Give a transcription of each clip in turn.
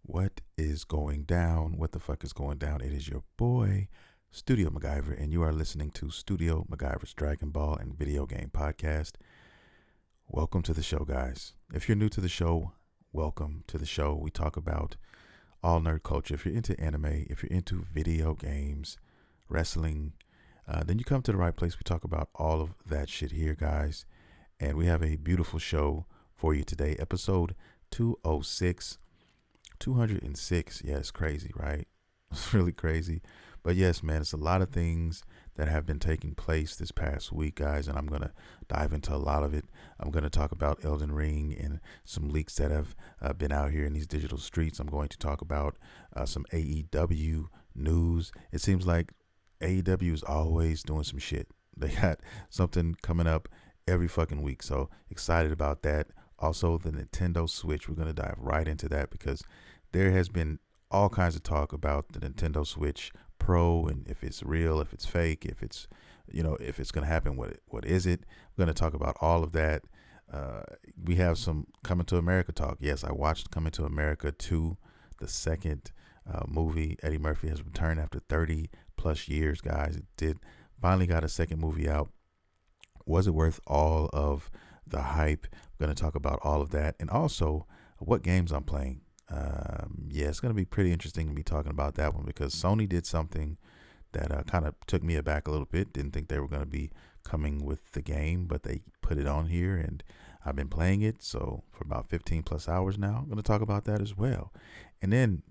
What is going down? What the fuck is going down? It is your boy, Studio MacGyver, and you are listening to Studio MacGyver's Dragon Ball and Video Game Podcast. Welcome to the show, guys. If you're new to the show, welcome to the show. We talk about all nerd culture. If you're into anime, if you're into video games, wrestling, then you come to the right place. We talk about all of that shit here, guys. And we have a beautiful show for you today. Episode 206. 206. Yeah, it's crazy, right? It's really crazy. But yes, man, it's a lot of things that have been taking place this past week, guys, and I'm going to dive into a lot of it. I'm going to talk about Elden Ring and some leaks that have been out here in these digital streets. I'm going to talk about some AEW news. It seems like AEW is always doing some shit. They got something coming up every fucking week, so excited about that. Also, the Nintendo Switch, we're going to dive right into that because there has been all kinds of talk about the Nintendo Switch Pro and if it's real, if it's fake, if it's, if it's going to happen, what is it? We're going to talk about all of that. We have some Coming to America talk. Yes, I watched Coming to America 2, the second movie. Eddie Murphy has returned after 30 plus years, guys. It did finally got a second movie out. Was it worth all of the hype? We're going to talk about all of that and also what games I'm playing. Yeah, it's going to be pretty interesting to be talking about that one because Sony did something that kind of took me aback a little bit. Didn't think they were going to be coming with the game, but they put it on here and I've been playing it. So for about 15 plus hours now, I'm going to talk about that as well. And then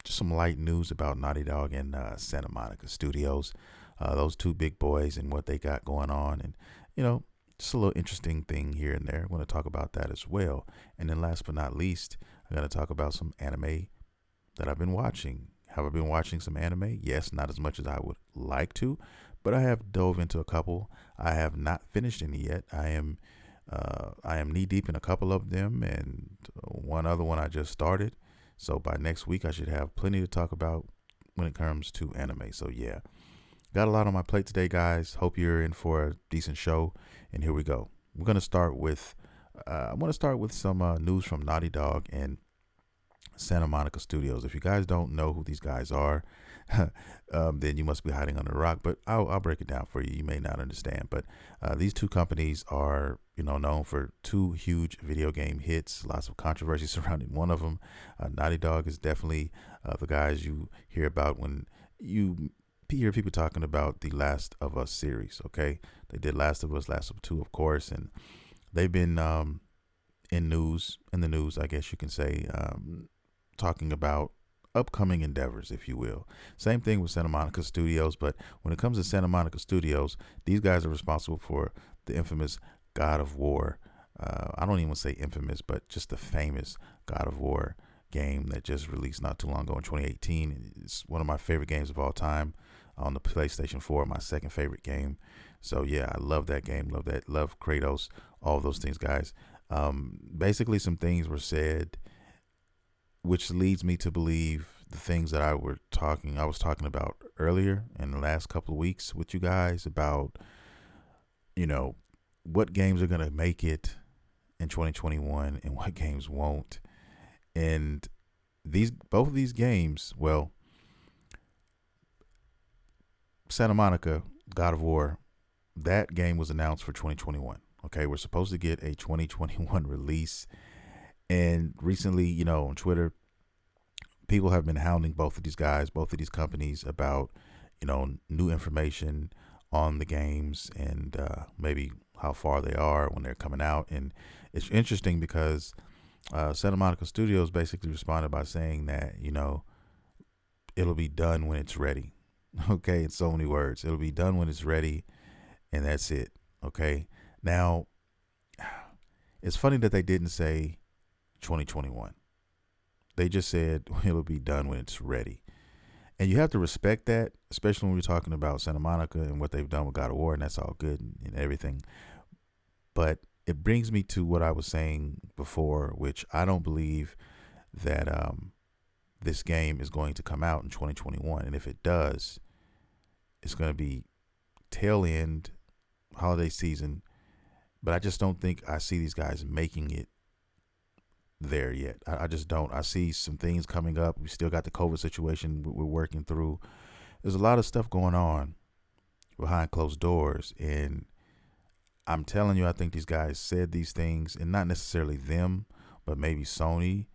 just some light news about Naughty Dog and Santa Monica Studios. Those two big boys and what they got going on. And, just a little interesting thing here and there. I'm going to talk about that as well. And then last but not least, I'm going to talk about some anime that I've been watching. Have I been watching some anime? Yes, not as much as I would like to, but I have dove into a couple. I have not finished any yet. I am knee deep in a couple of them, and one other one I just started. So by next week, I should have plenty to talk about when it comes to anime. So yeah, got a lot on my plate today, guys. Hope you're in for a decent show. And here we go. We're gonna start with I want to start with some news from Naughty Dog and Santa Monica Studios. If you guys don't know who these guys are, then you must be hiding under a rock. But I'll break it down for you. You may not understand, but these two companies are known for two huge video game hits. Lots of controversy surrounding one of them. Naughty Dog is definitely the guys you hear about when you hear people talking about the Last of Us series. Okay, they did Last of Us, Last of Us 2, of course, and they've been in the news, I guess you can say, talking about upcoming endeavors, if you will. Same thing with Santa Monica Studios, but when it comes to Santa Monica Studios, these guys are responsible for the infamous God of War. I don't even say infamous, but just the famous God of War game that just released not too long ago in 2018. It's one of my favorite games of all time on the PlayStation 4, my second favorite game. So yeah, I love that game. Love Kratos, all of those things, guys. Basically some things were said, which leads me to believe the things that I was talking about earlier in the last couple of weeks with you guys about, what games are going to make it in 2021 and what games won't. And both of these games, well, Santa Monica, God of War, that game was announced for 2021. Okay, we're supposed to get a 2021 release. And recently, on Twitter, people have been hounding both of these guys, both of these companies about, new information on the games and maybe how far they are when they're coming out. And it's interesting because Santa Monica Studios basically responded by saying that, it'll be done when it's ready. Okay, in so many words. It'll be done when it's ready, and that's it. Okay. Now, it's funny that they didn't say 2021. They just said it'll be done when it's ready. And you have to respect that, especially when we're talking about Santa Monica and what they've done with God of War, and that's all good and everything. But it brings me to what I was saying before, which I don't believe that this game is going to come out in 2021. And if it does, it's going to be tail end holiday season. But I just don't think I see these guys making it there yet. I just don't. I see some things coming up. We still got the COVID situation we're working through. There's a lot of stuff going on behind closed doors. And I'm telling you, I think these guys said these things, and not necessarily them, but maybe Sony.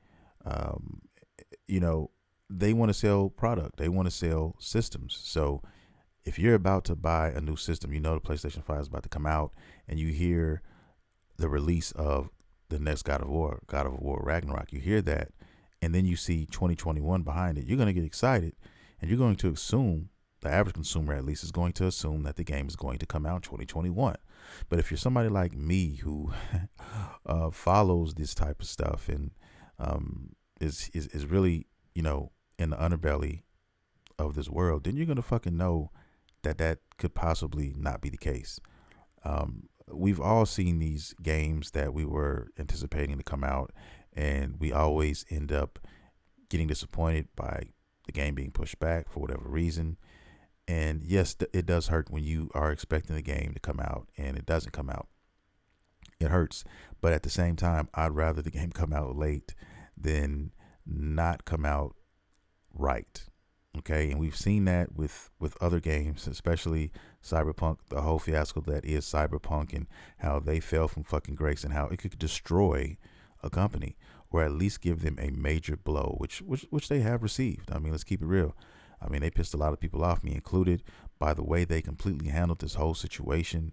Um, you know, they want to sell product. They want to sell systems. So if you're about to buy a new system, you know the PlayStation 5 is about to come out, and you hear the release of the next God of War Ragnarok. You hear that, and then you see 2021 behind it. You're going to get excited, and you're going to assume, the average consumer at least, is going to assume that the game is going to come out in 2021. But if you're somebody like me who follows this type of stuff and is really, in the underbelly of this world, then you're going to fucking know that could possibly not be the case. We've all seen these games that we were anticipating to come out, and we always end up getting disappointed by the game being pushed back for whatever reason. And yes, it does hurt when you are expecting the game to come out and it doesn't come out. It hurts. But at the same time, I'd rather the game come out late than not come out right. Okay, and we've seen that with other games, especially Cyberpunk, the whole fiasco that is Cyberpunk, and how they fell from fucking grace, and how it could destroy a company, or at least give them a major blow, which they have received. I mean, let's keep it real. I mean, they pissed a lot of people off, me included, by the way they completely handled this whole situation.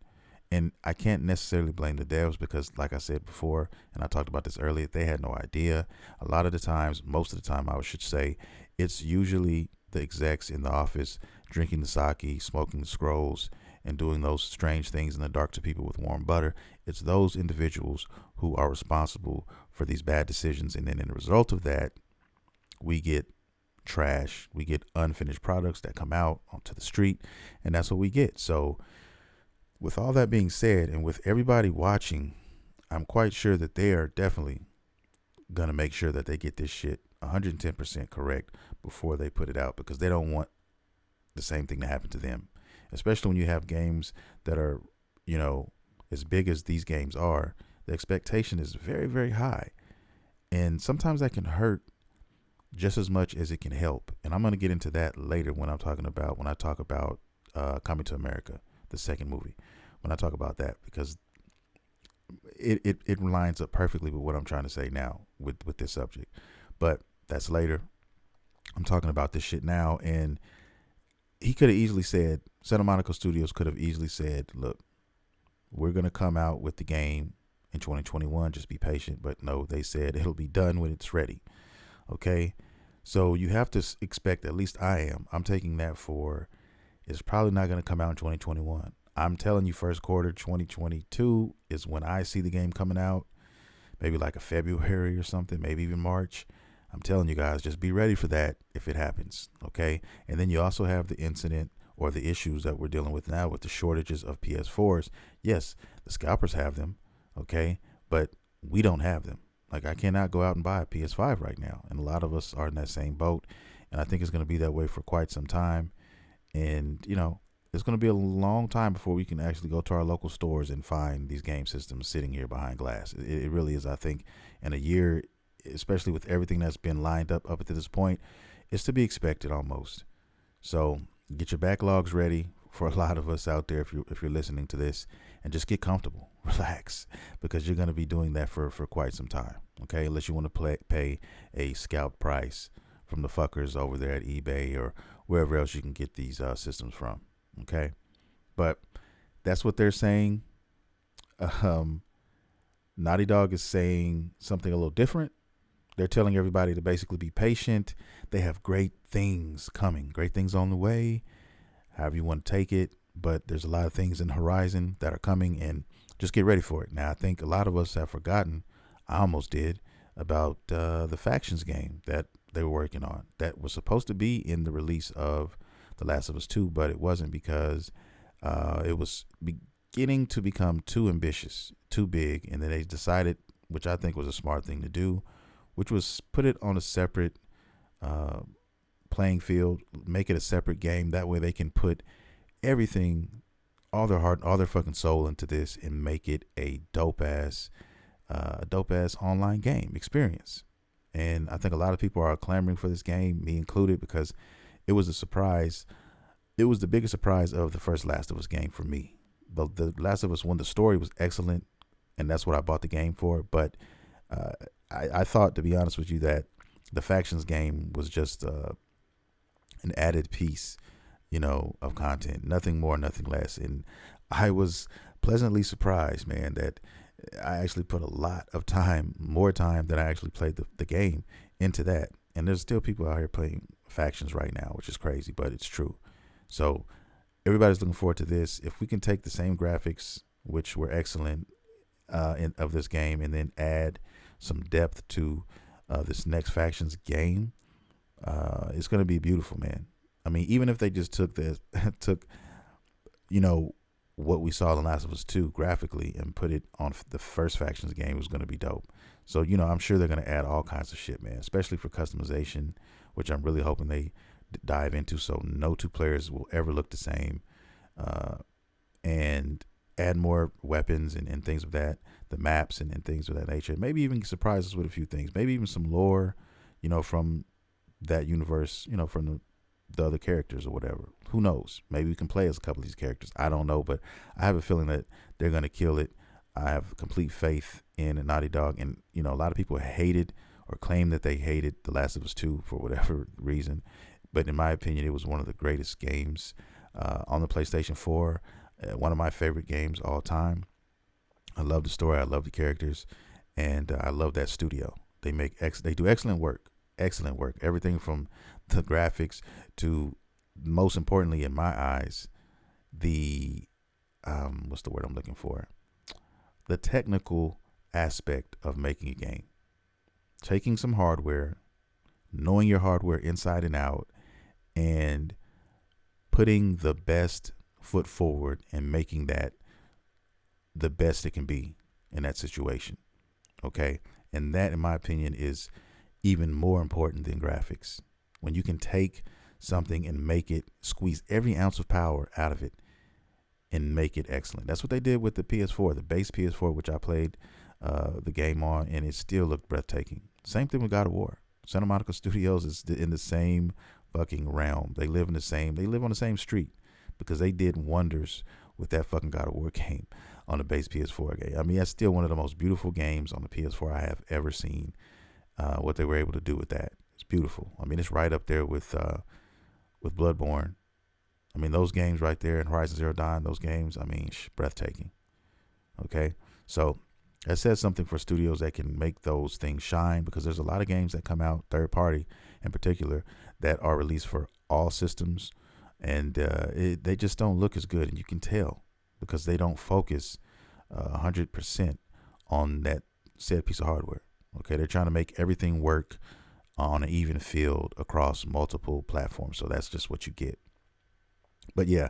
And I can't necessarily blame the devs because, like I said before, and I talked about this earlier, they had no idea. A lot of the times, most of the time, I should say, it's usually the execs in the office drinking the sake, smoking the scrolls, and doing those strange things in the dark to people with warm butter. It's those individuals who are responsible for these bad decisions. And then in the result of that, we get trash. We get unfinished products that come out onto the street, and that's what we get. So with all that being said, and with everybody watching, I'm quite sure that they are definitely going to make sure that they get this shit 110% correct before they put it out, because they don't want the same thing to happen to them, especially when you have games that are, as big as these games are. The expectation is very, very high, and sometimes that can hurt just as much as it can help. And I'm going to get into that later when I talk about Coming to America, the second movie, when I talk about that, because it lines up perfectly with what I'm trying to say now with this subject. But that's later. I'm talking about this shit now. And he could have easily said, Santa Monica Studios could have easily said, look, we're going to come out with the game in 2021. Just be patient. But no, they said it'll be done when it's ready. Okay. So you have to expect, at least I am. I'm taking that for, it's probably not going to come out in 2021. I'm telling you, first quarter 2022 is when I see the game coming out. Maybe like a February or something, maybe even March. I'm telling you guys, just be ready for that if it happens, okay? And then you also have the incident or the issues that we're dealing with now with the shortages of PS4s. Yes, the scalpers have them, okay? But we don't have them. Like, I cannot go out and buy a PS5 right now. And a lot of us are in that same boat. And I think it's going to be that way for quite some time. And, it's going to be a long time before we can actually go to our local stores and find these game systems sitting here behind glass. It really is, I think, in a year, especially with everything that's been lined up to this point, it's to be expected almost. So get your backlogs ready for a lot of us out there if you're listening to this, and just get comfortable, relax, because you're going to be doing that for quite some time, okay? Unless you want to pay a scalp price from the fuckers over there at eBay or wherever else you can get these systems from, okay? But that's what they're saying. Naughty Dog is saying something a little different. They're telling everybody to basically be patient. They have great things coming, great things on the way, however you want to take it. But there's a lot of things in the horizon that are coming, and just get ready for it. Now, I think a lot of us have forgotten, I almost did, about the Factions game that they were working on that was supposed to be in the release of The Last of Us 2, but it wasn't because it was beginning to become too ambitious, too big. And then they decided, which I think was a smart thing to do, which was put it on a separate playing field, make it a separate game. That way they can put everything, all their heart, all their fucking soul into this and make it a dope ass a dope ass online game experience. And I think a lot of people are clamoring for this game, me included, because it was a surprise. It was the biggest surprise of the first Last of Us game for me. The Last of Us 1, the story was excellent, and that's what I bought the game for. But uh, I thought, to be honest with you, that the factions game was just an added piece, of content. Nothing more, nothing less. And I was pleasantly surprised, man, that I actually put a lot of time, more time than I actually played the game into that. And there's still people out here playing factions right now, which is crazy, but it's true. So everybody's looking forward to this. If we can take the same graphics, which were excellent of this game, and then add some depth to this next factions game, it's going to be beautiful, man. I mean, even if they just took what we saw in Last of Us 2 graphically and put it on the first factions game, it was going to be dope. So, I'm sure they're going to add all kinds of shit, man, especially for customization, which I'm really hoping they dive into, so no two players will ever look the same, and add more weapons and things of that, the maps and things of that nature. Maybe even surprise us with a few things, maybe even some lore, from that universe, from the other characters or whatever. Who knows? Maybe we can play as a couple of these characters. I don't know, but I have a feeling that they're going to kill it. I have complete faith in Naughty Dog, and a lot of people hated or claim that they hated The Last of Us 2 for whatever reason. But in my opinion, it was one of the greatest games on the PlayStation 4. One of my favorite games all time. I love the story. I love the characters, and I love that studio. They do excellent work. Excellent work. Everything from the graphics to, most importantly, in my eyes, the what's the word I'm looking for? The technical aspect of making a game. Taking some hardware, knowing your hardware inside and out, and putting the best foot forward and making that the best it can be in that situation. Okay? And that, in my opinion, is even more important than graphics. When you can take something and make it, squeeze every ounce of power out of it and make it excellent. That's what they did with the PS4, the base PS4, which I played the game on, and it still looked breathtaking. Same thing with God of War. Santa Monica Studios is in the same fucking realm. They live on the same street, because they did wonders with that fucking God of War game on the base PS4 game. I mean, that's still one of the most beautiful games on the PS4 I have ever seen. What they were able to do with that, it's beautiful. I mean, it's right up there with Bloodborne. I mean, those games right there, and Horizon Zero Dawn, those games, I mean, breathtaking. Okay, so that says something for studios that can make those things shine, because there's a lot of games that come out, third party in particular, that are released for all systems, and they just don't look as good, and you can tell because they don't focus 100% on that said piece of hardware. Okay, they're trying to make everything work on an even field across multiple platforms, so that's just what you get. But yeah,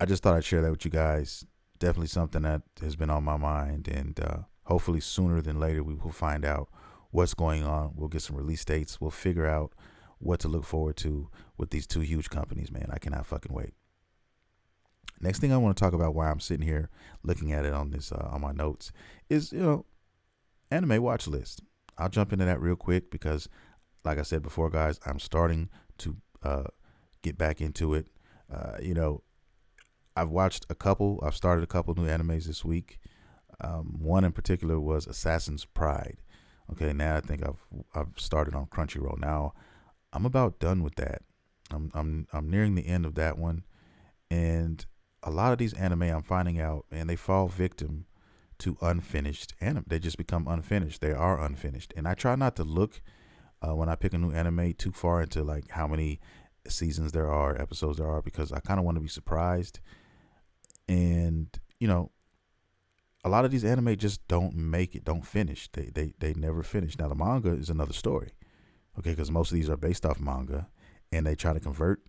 I just thought I'd share that with you guys. Definitely something that has been on my mind, and hopefully sooner than later we will find out what's going on. We'll get some release dates. We'll figure out what to look forward to with these two huge companies, man. I cannot fucking wait. Next thing I want to talk about, why I'm sitting here looking at it on this on my notes, is anime watch list. I'll jump into that real quick because, like I said before, guys, I'm starting to get back into it. I've started a couple new animes this week. One in particular was Assassin's Pride. Okay, now I think I've started on Crunchyroll. Now I'm about done with that. I'm nearing the end of that one, and a lot of these anime, I'm finding out, man, they fall victim to unfinished anime. They just become unfinished. They are unfinished, and I try not to look when I pick a new anime too far into like how many seasons there are, episodes there are, because I kind of want to be surprised. And a lot of these anime just don't finish. They never finish. Now the manga is another story, okay, because most of these are based off manga, and they try to convert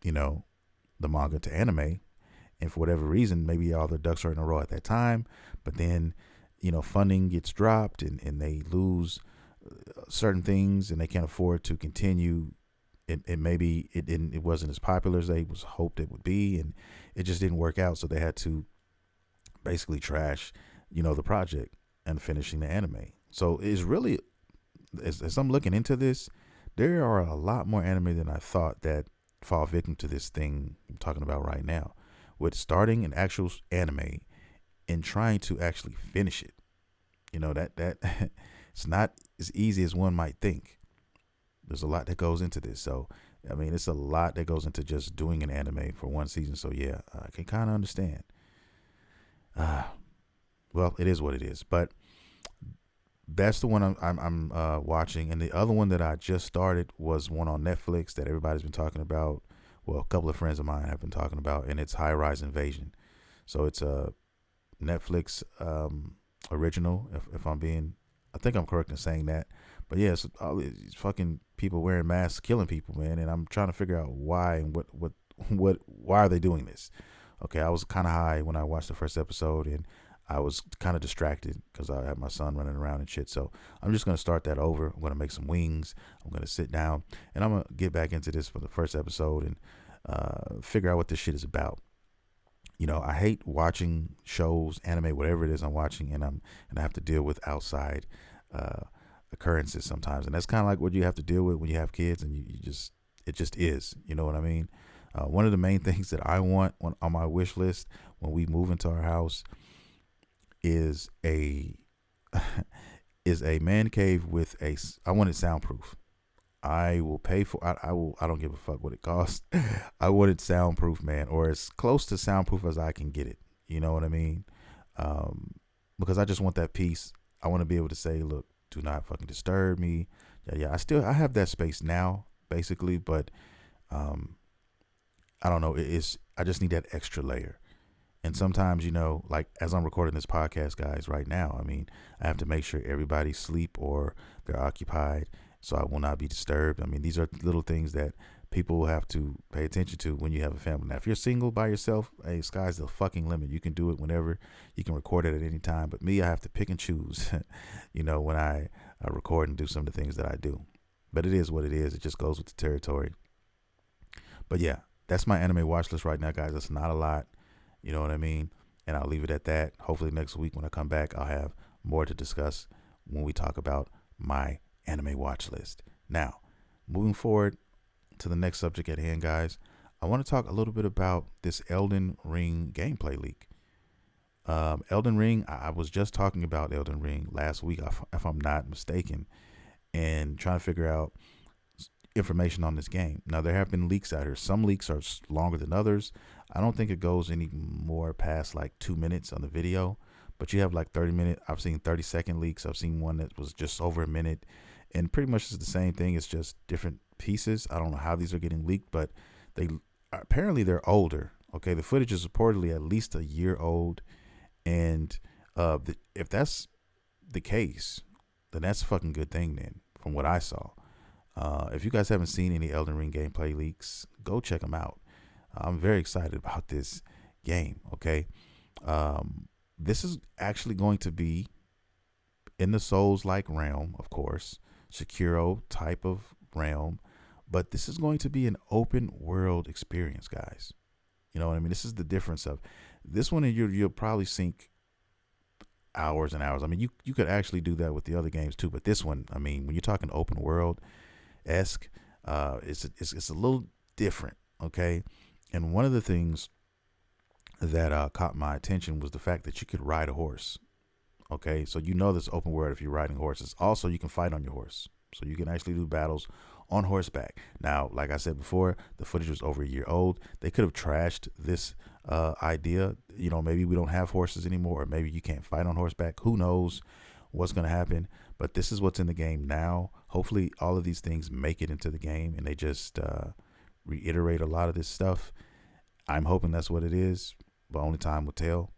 the manga to anime, and for whatever reason, maybe all their ducks are in a row at that time, but then funding gets dropped, and they lose certain things, and they can't afford to continue. It wasn't as popular as they was hoped it would be, and it just didn't work out, so they had to basically trash the project. and finishing the anime. So it's really, as I'm looking into this, there are a lot more anime than I thought that fall victim to this thing I'm talking about right now, with starting an actual anime and trying to actually finish it. That it's not as easy as one might think. There's a lot that goes into this. So I mean, it's a lot that goes into just doing an anime for one season. So yeah, I can kind of understand. Uh, well, it is what it is. But that's the one I'm watching, and the other one that I just started was one on Netflix that everybody's been talking about. Well, a couple of friends of mine have been talking about, and it's High Rise Invasion. So it's a Netflix original. If I'm being, I think I'm correct in saying that. But yeah, it's all these fucking people wearing masks, killing people, man. And I'm trying to figure out why and why are they doing this? Okay, I was kind of high when I watched the first episode, and I was kind of distracted because I had my son running around and shit. So I'm just gonna start that over. I'm gonna make some wings. I'm gonna sit down, and I'm gonna get back into this for the first episode and figure out what this shit is about. I hate watching shows, anime, whatever it is I'm watching, and I have to deal with outside uh, occurrences sometimes, and that's kind of like what you have to deal with when you have kids, and it just is. You know what I mean? One of the main things that I want on my wish list when we move into our house is a is a man cave with I want it soundproof. I will pay for. I don't give a fuck what it costs. I want it soundproof, man, or as close to soundproof as I can get it. You know what I mean? Because I just want that peace. I want to be able to say, look, do not fucking disturb me. Yeah. I have that space now, basically, but I don't know. I just need that extra layer. And sometimes, like as I'm recording this podcast, guys, right now, I mean, I have to make sure everybody's asleep or they're occupied, so I will not be disturbed. I mean, these are little things that people will have to pay attention to when you have a family. Now, if you're single by yourself, hey, sky's the fucking limit. You can do it whenever. You can record it at any time. But me, I have to pick and choose, when I record and do some of the things that I do. But it is what it is. It just goes with the territory. But yeah, that's my anime watch list right now, guys. That's not a lot. You know what I mean? And I'll leave it at that. Hopefully next week when I come back, I'll have more to discuss when we talk about my anime watch list. Now, moving forward to the next subject at hand, guys, I want to talk a little bit about this Elden Ring gameplay leak. Elden Ring, I was just talking about Elden Ring last week, if I'm not mistaken, and trying to figure out information on this game. Now, there have been leaks out here. Some leaks are longer than others. I don't think it goes any more past like 2 minutes on the video, but you have like 30-minute. I've seen 30-second leaks. I've seen one that was just over a minute, and pretty much it's the same thing. It's just different pieces. I don't know how these are getting leaked, but apparently they're older. Okay, the footage is reportedly at least a year old, and if that's the case, then that's a fucking good thing. Then, from what I saw. If you guys haven't seen any Elden Ring gameplay leaks, go check them out. I'm very excited about this game. Okay. This is actually going to be in the Souls-like realm, of course, Sekiro type of realm, but this is going to be an open world experience, guys. You know what I mean? This is the difference of this one, and you'll probably sink hours and hours. I mean, you could actually do that with the other games too, but this one, I mean, when you're talking open world esque, it's a little different, okay? And one of the things that caught my attention was the fact that you could ride a horse. Okay, so this open world if you're riding horses. Also, you can fight on your horse, so you can actually do battles on horseback. Now, like I said before, the footage was over a year old. They could have trashed this idea. Maybe we don't have horses anymore, or maybe you can't fight on horseback. Who knows what's going to happen? But this is what's in the game now. Hopefully all of these things make it into the game and they just reiterate a lot of this stuff. I'm hoping that's what it is, but only time will tell.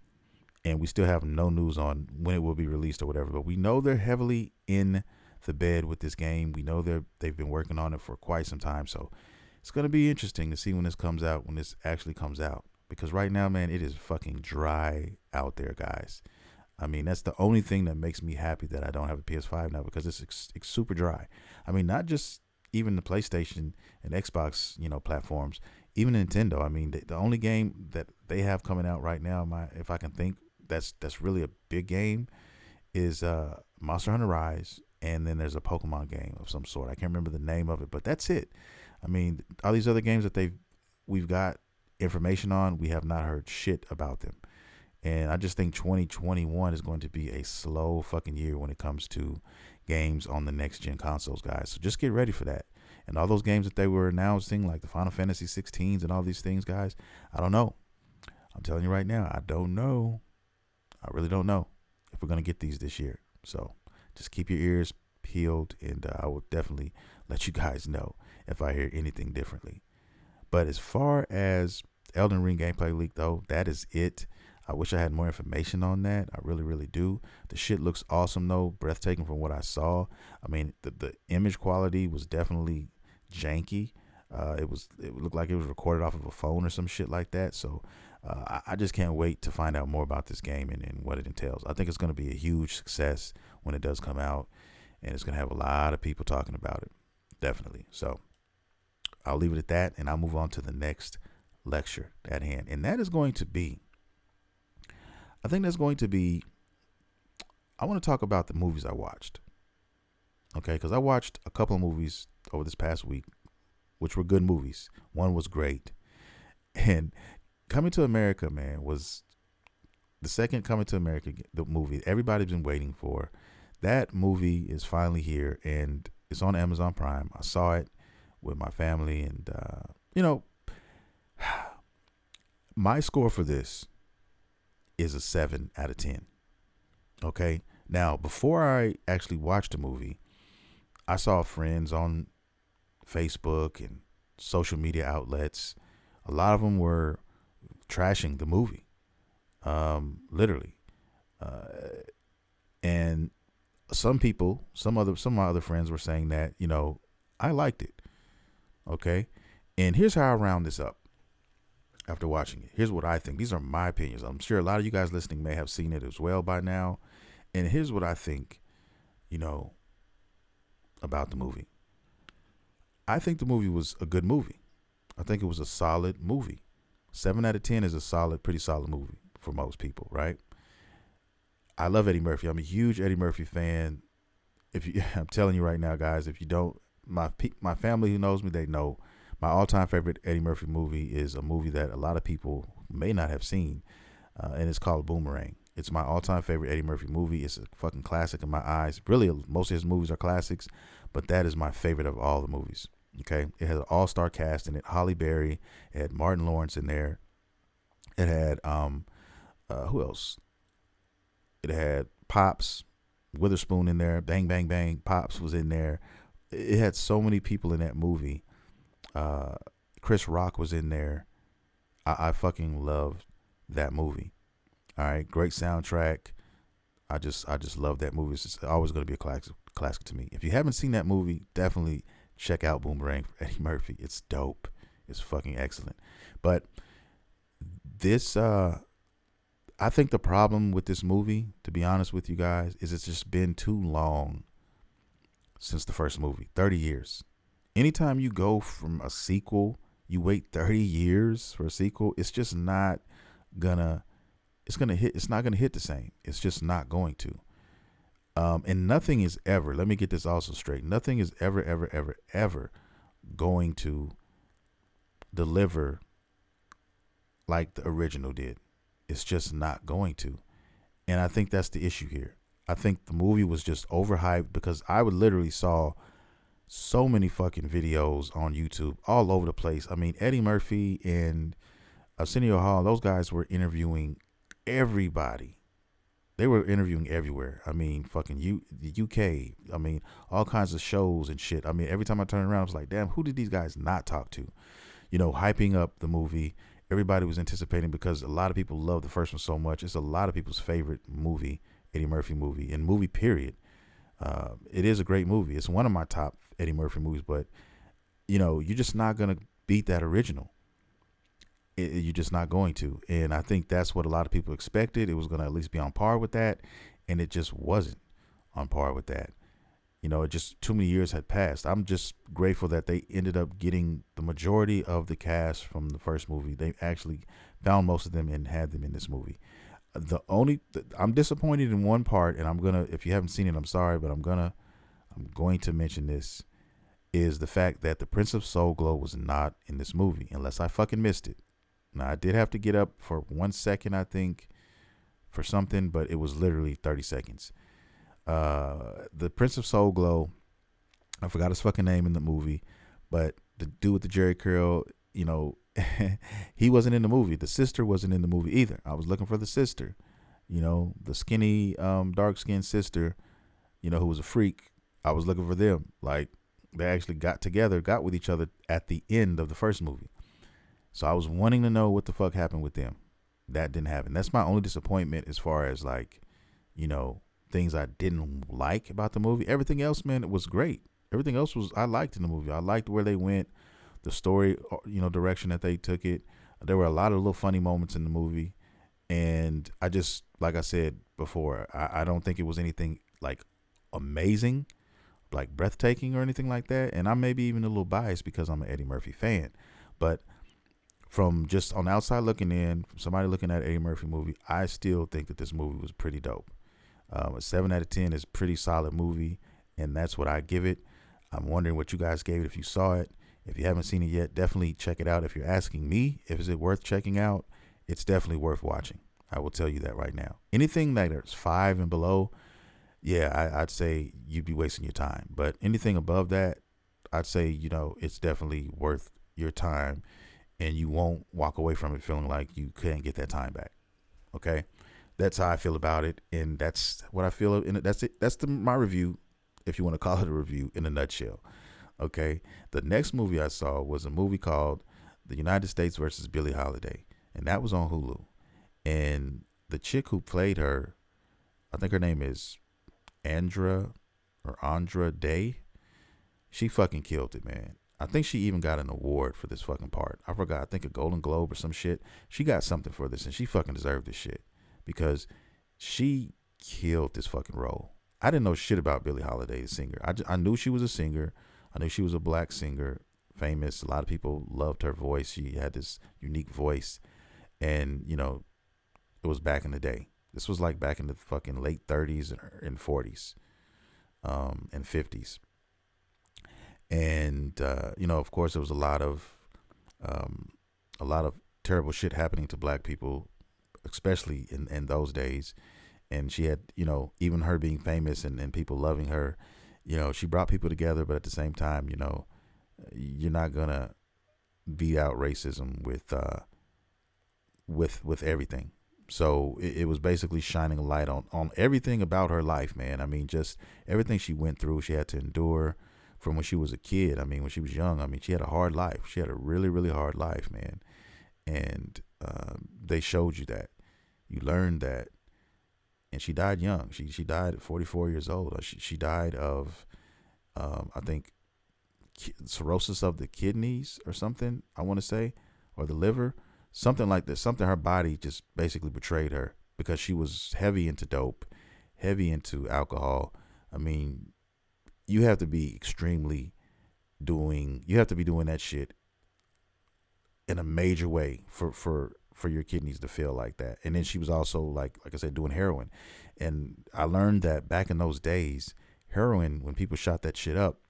And we still have no news on when it will be released or whatever, but we know they're heavily in the bed with this game. We know they've been working on it for quite some time. So it's going to be interesting to see when this actually comes out, because right now, man, it is fucking dry out there, guys. I mean, that's the only thing that makes me happy that I don't have a PS5 now, because it's super dry. I mean, not just even the PlayStation and Xbox, platforms, even Nintendo. I mean, the only game that they have coming out right now, if I can think, that's really a big game, is Monster Hunter Rise, and then there's a Pokemon game of some sort. I can't remember the name of it, but that's it. I mean, all these other games that we've got information on, we have not heard shit about them. And I just think 2021 is going to be a slow fucking year when it comes to games on the next gen consoles, guys. So just get ready for that. And all those games that they were announcing, like the Final Fantasy 16s and all these things, guys, I don't know. I'm telling you right now, I don't know. I really don't know if we're going to get these this year. So just keep your ears peeled, and I will definitely let you guys know if I hear anything differently. But as far as Elden Ring Gameplay Leak, though, that is it. I wish I had more information on that. I really, really do. The shit looks awesome, though. Breathtaking from what I saw. I mean, the image quality was definitely janky. It looked like it was recorded off of a phone or some shit like that. So I just can't wait to find out more about this game and what it entails. I think it's going to be a huge success when it does come out, and it's going to have a lot of people talking about it. Definitely. So I'll leave it at that, and I'll move on to the next lecture at hand. And that is going to be, I want to talk about the movies I watched. Okay, because I watched a couple of movies over this past week, which were good movies. One was great. And Coming to America, man, was the second Coming to America, the movie everybody's been waiting for. That movie is finally here, and it's on Amazon Prime. I saw it with my family, and, my score for this is a 7 out of 10. Okay? Now, before I actually watched the movie, I saw friends on Facebook and social media outlets. A lot of them were trashing the movie, literally. And some of my other friends were saying that, I liked it. Okay? And here's how I round this up after watching it. Here's what I think. These are my opinions. I'm sure a lot of you guys listening may have seen it as well by now. And here's what I think, about the movie. I think the movie was a good movie. I think it was a solid movie. 7 out of 10 is pretty solid movie for most people, right? I love Eddie Murphy. I'm a huge Eddie Murphy fan. I'm telling you right now, guys, if you don't, my family who knows me, they know my all-time favorite Eddie Murphy movie is a movie that a lot of people may not have seen, and it's called Boomerang. It's my all-time favorite Eddie Murphy movie. It's a fucking classic in my eyes. Really, most of his movies are classics, but that is my favorite of all the movies. Okay, it has an all-star cast in it. Halle Berry, it had Martin Lawrence in there. It had who else? It had Pops Witherspoon in there. Bang Bang Bang. Pops was in there. It had so many people in that movie. Chris Rock was in there. I fucking loved that movie. All right, great soundtrack. I just love that movie. It's always going to be a classic to me. If you haven't seen that movie, definitely check out Boomerang for Eddie Murphy. It's dope. It's fucking excellent. But this, I think the problem with this movie, to be honest with you guys, is it's just been too long since the first movie. 30 years. Anytime you go from a sequel, you wait 30 years for a sequel, it's just not gonna, it's not gonna hit the same. It's just not going to. And nothing is ever, let me get this also straight. Nothing is ever going to deliver like the original did. It's just not going to. And I think that's the issue here. I think the movie was just overhyped because I would literally saw so many fucking videos on YouTube all over the place. I mean, Eddie Murphy and Arsenio Hall, those guys were interviewing everybody. They were interviewing everywhere. I mean, fucking the UK. I mean, all kinds of shows and shit. I mean, every time I turn around, I was like, damn, who did these guys not talk to? Hyping up the movie. Everybody was anticipating because a lot of people love the first one so much. It's a lot of people's favorite movie, Eddie Murphy movie, and movie period. It is a great movie. It's one of my top Eddie Murphy movies, but, you're just not going to beat that original. You're just not going to. And I think that's what a lot of people expected. It was going to at least be on par with that, and it just wasn't on par with that. It just too many years had passed. I'm just grateful that they ended up getting the majority of the cast from the first movie. They actually found most of them and had them in this movie. I'm disappointed in one part, and if you haven't seen it, I'm sorry, but I'm going to mention this, is the fact that the Prince of Soul Glow was not in this movie, unless I fucking missed it. Now, I did have to get up for 1 second, I think, for something, but it was literally 30 seconds. The Prince of Soul Glow, I forgot his fucking name in the movie, but the dude with the Jerry curl, he wasn't in the movie. The sister wasn't in the movie either. I was looking for the sister, the skinny, dark-skinned sister, who was a freak. I was looking for them. Like, they actually got with each other at the end of the first movie. So I was wanting to know what the fuck happened with them. That didn't happen. That's my only disappointment as far as, like, things I didn't like about the movie. Everything else, man, it was great. Everything else I liked in the movie. I liked where they went, the story, direction that they took it. There were a lot of little funny moments in the movie. And I just, like I said before, I don't think it was anything like amazing, like breathtaking or anything like that. And I may be even a little biased because I'm an Eddie Murphy fan. But from just on the outside looking in, from somebody looking at an Eddie Murphy movie, I still think that this movie was pretty dope. A 7 out of 10 is a pretty solid movie, and that's what I give it. I'm wondering what you guys gave it if you saw it. If you haven't seen it yet, definitely check it out. If you're asking me, if is it worth checking out, it's definitely worth watching. I will tell you that right now. Anything that is 5 and below, yeah, I'd say you'd be wasting your time. But anything above that, I'd say, it's definitely worth your time, and you won't walk away from it feeling like you couldn't get that time back. Okay? That's how I feel about it, and that's what I feel. That's it. That's my review, if you want to call it a review, in a nutshell. Okay? The next movie I saw was a movie called The United States versus Billie Holiday, and that was on Hulu. And the chick who played her, I think her name is Andra Day. She fucking killed it, man. I think she even got an award for this fucking part. I forgot. I think a Golden Globe or some shit. She got something for this, and she fucking deserved this shit because she killed this fucking role. I didn't know shit about Billie Holiday, the singer. I knew she was a singer. I knew she was a black singer, famous. A lot of people loved her voice. She had this unique voice, and it was back in the day. This was like back in the fucking late 30s and 40s, and 50s. And of course, there was a lot of terrible shit happening to black people, especially in those days. And she had, even her being famous and people loving her, she brought people together. But at the same time, you're not gonna beat out racism with everything. So it was basically shining a light on everything about her life, man. I mean, just everything she went through, she had to endure from when she was a kid. I mean, when she was young, I mean, she had a hard life. She had a really, really hard life, man. And they showed you that. You learned that. And she died young. She died at 44 years old. She died of, I think, cirrhosis of the kidneys or something, I want to say, or the liver. Something like this. Something her body just basically betrayed her because she was heavy into dope, heavy into alcohol. I mean, you have to be doing that shit in a major way for your kidneys to feel like that. And then she was also like I said, doing heroin. And I learned that back in those days, heroin, when people shot that shit up,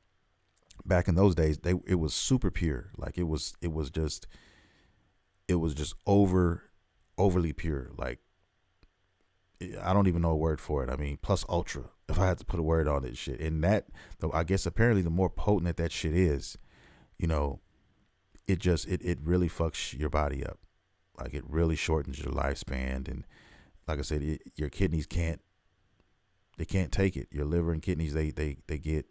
back in those days, it was super pure. Like it was just overly pure. Like, I don't even know a word for it. I mean, plus ultra, if I had to put a word on it, shit. And that, though, I guess apparently the more potent that shit is, it really fucks your body up. Like, it really shortens your lifespan. And like I said, your kidneys can't take it. Your liver and kidneys, they get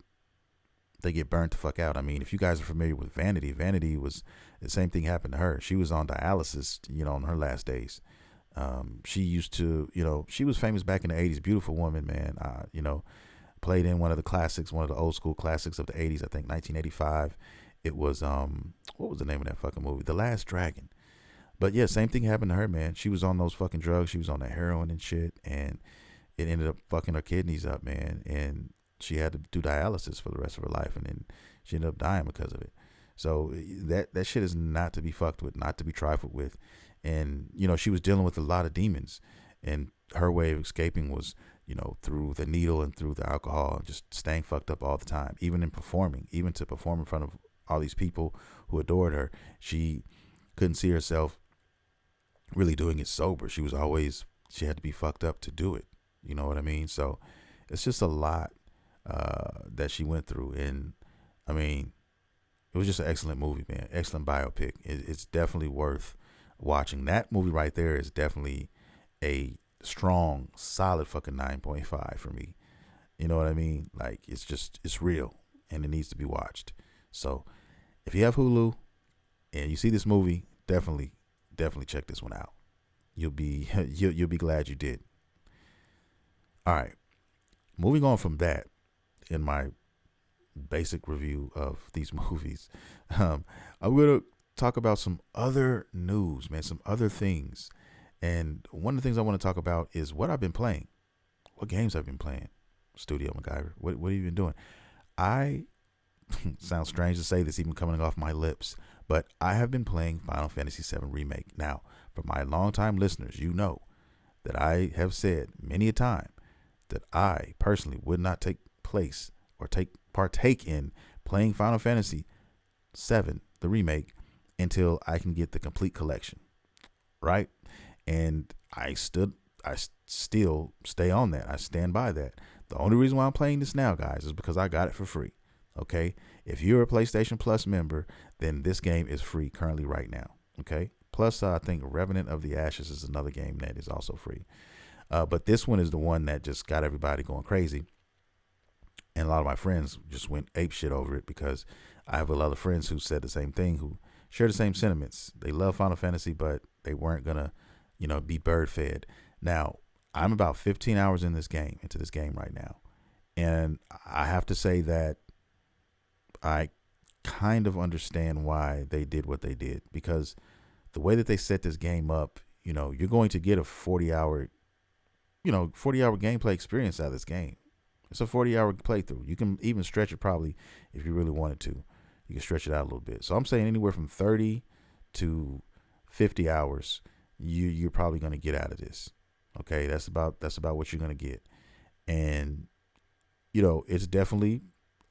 burnt the fuck out. I mean, if you guys are familiar with Vanity was the same thing happened to her. She was on dialysis, on her last days. She used to, she was famous back in the 80s. Beautiful woman, man. Played in one of the classics, one of the old school classics of the 80s, I think 1985. It was, what was the name of that fucking movie? The Last Dragon. But yeah, same thing happened to her, man. She was on those fucking drugs. She was on that heroin and shit. And it ended up fucking her kidneys up, man. And she had to do dialysis for the rest of her life. And then she ended up dying because of it. So that shit is not to be fucked with, not to be trifled with. And, she was dealing with a lot of demons. And her way of escaping was, through the needle and through the alcohol, and just staying fucked up all the time. Even to perform in front of all these people who adored her, she couldn't see herself really doing it sober. She had to be fucked up to do it. You know what I mean? So it's just a lot that she went through. And I mean, it was just an excellent movie, man. Excellent biopic. It's definitely worth watching. That movie right there is definitely a strong, solid fucking 9.5 for me. You know what I mean? Like, it's real and it needs to be watched. So if you have Hulu and you see this movie, definitely check this one out. You'll be you'll be glad you did. All right. Moving on from that, in my basic review of these movies, I'm going to talk about some other news, man, some other things. And one of the things I want to talk about is what I've been playing, what games I've been playing. Studio MacGyver, what have you been doing? I sounds strange to say this even coming off my lips, but I have been playing Final Fantasy VII Remake. Now, for my longtime listeners, you know that I have said many a time that I personally would not take place or partake in playing Final Fantasy VII, the remake, until I can get the complete collection, right? And I still stay on that. I stand by that. The only reason why I'm playing this now, guys, is because I got it for free. Okay? If you're a PlayStation Plus member, then this game is free currently right now. Okay? Plus, I think Revenant of the Ashes is another game that is also free. But this one is the one that just got everybody going crazy. And a lot of my friends just went ape shit over it because I have a lot of friends who said the same thing, who share the same sentiments. They love Final Fantasy, but they weren't going to, be bird fed. Now, I'm about 15 hours into this game right now. And I have to say that I kind of understand why they did what they did, because the way that they set this game up, you're going to get a 40-hour gameplay experience out of this game. It's a 40-hour playthrough. You can even stretch it probably if you really wanted to. You can stretch it out a little bit. So I'm saying anywhere from 30 to 50 hours you're probably going to get out of this. Okay, that's about what you're going to get. And it's definitely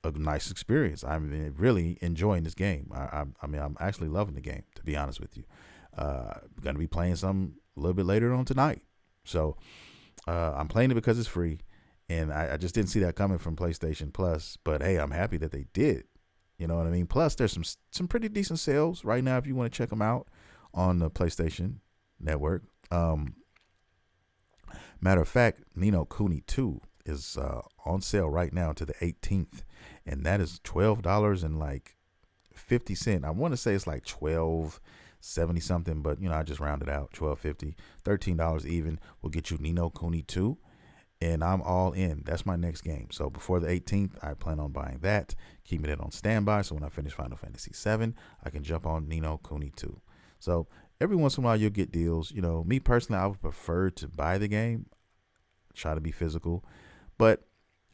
a nice experience. I'm really enjoying this game. I mean, I'm actually loving the game, to be honest with you. Going to be playing some a little bit later on tonight. So I'm playing it because it's free. And I just didn't see that coming from PlayStation Plus. But hey, I'm happy that they did. You know what I mean? Plus, there's some pretty decent sales right now if you want to check them out on the PlayStation Network. Matter of fact, Ni no Kuni 2 is on sale right now to the 18th. And that is $12 and like 50 cents. I want to say it's like $12.70 something, but I just rounded out. $12.50, $13 even will get you Ni no Kuni 2. And I'm all in. That's my next game. So before the 18th, I plan on buying that, keeping it on standby. So when I finish Final Fantasy VII, I can jump on Ni no Kuni 2. So every once in a while, you'll get deals. Me personally, I would prefer to buy the game, try to be physical. But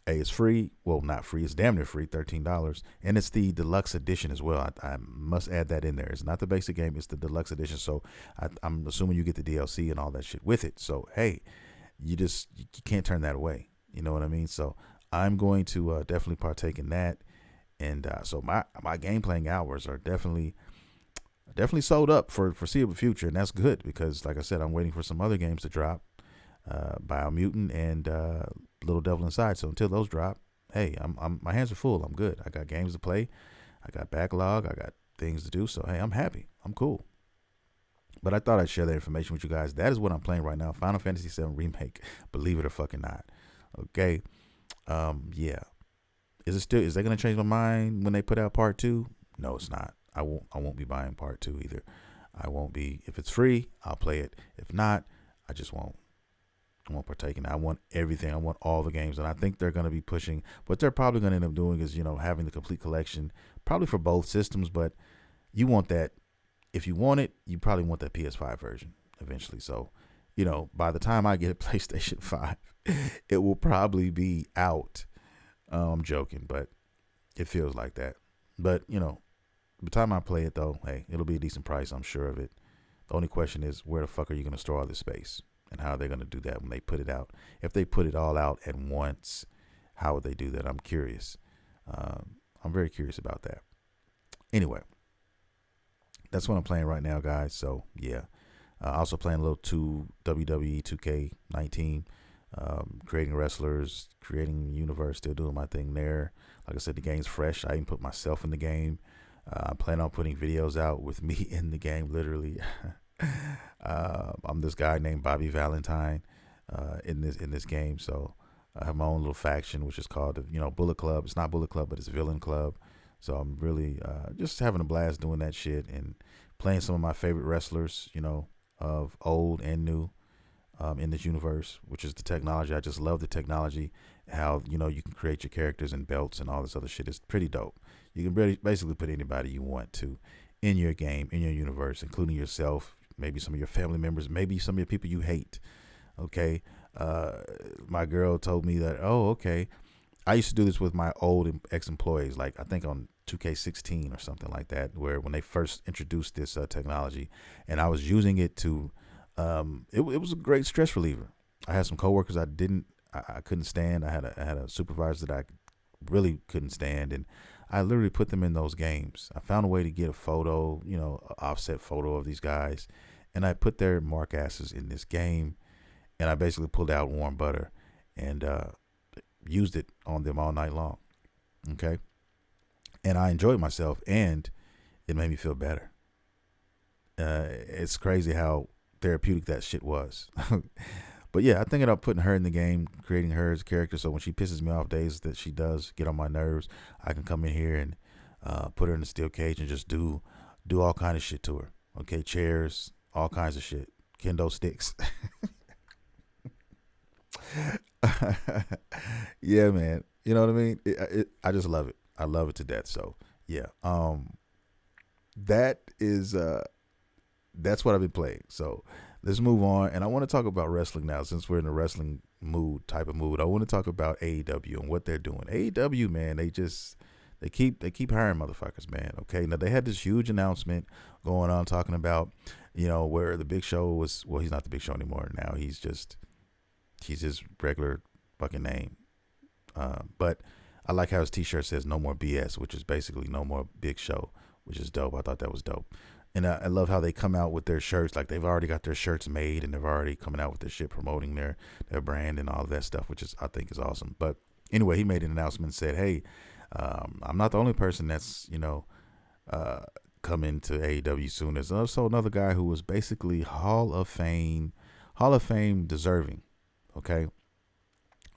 hey, it's free. Well, not free. It's damn near free, $13. And it's the deluxe edition as well. I must add that in there. It's not the basic game. It's the deluxe edition. So I'm assuming you get the DLC and all that shit with it. So, hey, you can't turn that away. You know what I mean? So I'm going to definitely partake in that. And so my game playing hours are definitely sold up for foreseeable future. And that's good because, like I said, I'm waiting for some other games to drop. Biomutant and Little Devil Inside. So until those drop, hey, I'm my hands are full. I'm good. I got games to play. I got backlog. I got things to do. So hey, I'm happy. I'm cool. But I thought I'd share that information with you guys. That is what I'm playing right now. Final Fantasy VII Remake. Believe it or fucking not. Okay. Yeah. Is that gonna change my mind when they put out part 2? No, it's not. I won't be buying part 2 either. I won't be. If it's free, I'll play it. If not, I just won't. I won't partake in it. I want everything. I want all the games. And I think they're going to be pushing. What they're probably going to end up doing is, having the complete collection, probably for both systems. But you want that. If you want it, you probably want that PS5 version eventually. So, by the time I get a PlayStation 5, it will probably be out. I'm joking, but it feels like that. But, by the time I play it, though, hey, it'll be a decent price. I'm sure of it. The only question is, where the fuck are you going to store all this space? and how they're going to do that when they put it out. If they put it all out at once, how would they do that? I'm curious. I'm very curious about that. Anyway, that's what I'm playing right now, guys. So yeah, also playing a little WWE 2K19, creating wrestlers, creating universe, still doing my thing there. Like I said, the game's fresh. I even put myself in the game. I plan on putting videos out with me in the game, literally. I'm this guy named Bobby Valentine in this game. So I have my own little faction, which is called, Bullet Club. It's not Bullet Club, but it's Villain Club. So I'm really just having a blast doing that shit and playing some of my favorite wrestlers, of old and new, in this universe, which is the technology. I just love the technology, how, you can create your characters and belts and all this other shit. It's pretty dope. You can basically put anybody you want to in your game, in your universe, including yourself, maybe some of your family members, maybe some of your people you hate. Okay. My girl told me that, oh, okay. I used to do this with my old ex-employees, like I think on 2K16 or something like that, where when they first introduced this technology, and I was using it to, it was a great stress reliever. I had some coworkers I couldn't stand. I had a supervisor that I really couldn't stand, and I literally put them in those games. I found a way to get a photo, an offset photo of these guys, and I put their mark asses in this game, and I basically pulled out warm butter and used it on them all night long. Okay. And I enjoyed myself, and it made me feel better. It's crazy how therapeutic that shit was. But yeah, I think about putting her in the game, creating her as a character. So when she pisses me off, days that she does get on my nerves, I can come in here and put her in a steel cage and just do all kind of shit to her. Okay, chairs, all kinds of shit, kendo sticks. Yeah, man. You know what I mean? I just love it. I love it to death. So yeah, that is that's what I've been playing. So let's move on, and I want to talk about wrestling now, since we're in a wrestling type of mood. I want to talk about AEW and what they're doing. AEW, man, they keep hiring motherfuckers, man. Okay, now they had this huge announcement going on talking about, where the Big Show was. Well, he's not the Big Show anymore now. He's his regular fucking name. But I like how his t-shirt says "No More BS," which is basically "No More Big Show," which is dope. I thought that was dope. And I love how they come out with their shirts. Like, they've already got their shirts made, and they've already coming out with their shit, promoting their brand and all of that stuff, which I think is awesome. But anyway, he made an announcement and said, hey, I'm not the only person that's, coming to AEW soon. There's also another guy who was basically Hall of Fame deserving. Okay.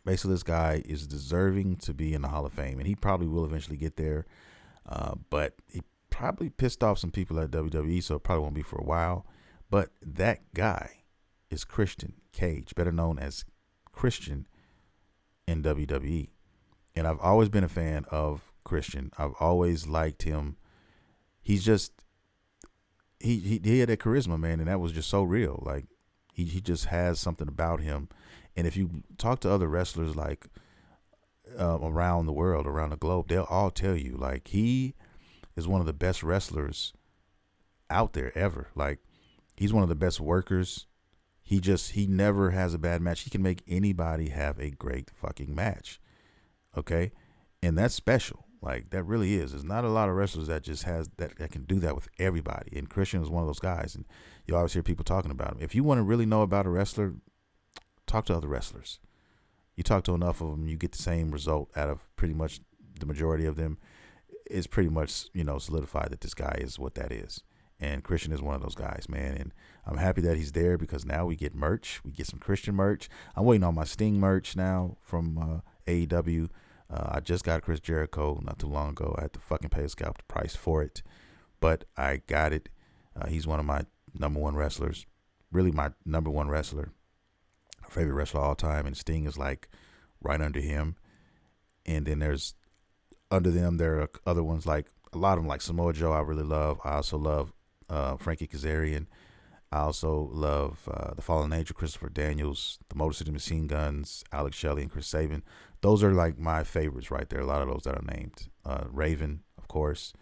Basically, this guy is deserving to be in the Hall of Fame, and he probably will eventually get there. But he probably pissed off some people at WWE, so it probably won't be for a while. But that guy is Christian Cage, better known as Christian in WWE. And I've always been a fan of Christian. I've always liked him. He's just, he had that charisma, man, and that was just so real. Like, he just has something about him. And if you talk to other wrestlers, like, around the world, around the globe, they'll all tell you, like, he is one of the best wrestlers out there ever. Like, he's one of the best workers. He never has a bad match. He can make anybody have a great fucking match. Okay. And that's special. Like, that really is. There's not a lot of wrestlers that just that can do that with everybody. And Christian is one of those guys. And you always hear people talking about him. If you want to really know about a wrestler, talk to other wrestlers. You talk to enough of them, you get the same result out of pretty much the majority of them. It's pretty much, solidified that this guy is what that is. And Christian is one of those guys, man. And I'm happy that he's there, because now we get merch. We get some Christian merch. I'm waiting on my Sting merch now from AEW. I just got Chris Jericho not too long ago. I had to fucking pay a scalp price for it, but I got it. He's one of my number one wrestlers, really my number one wrestler, favorite wrestler of all time. And Sting is like right under him. And then under them, there are other ones, like a lot of them, like Samoa Joe, I really love. I also love Frankie Kazarian. I also love the Fallen Angel, Christopher Daniels, the Motor City Machine Guns, Alex Shelley, and Chris Sabin. Those are like my favorites right there. A lot of those that are named. Raven, of course.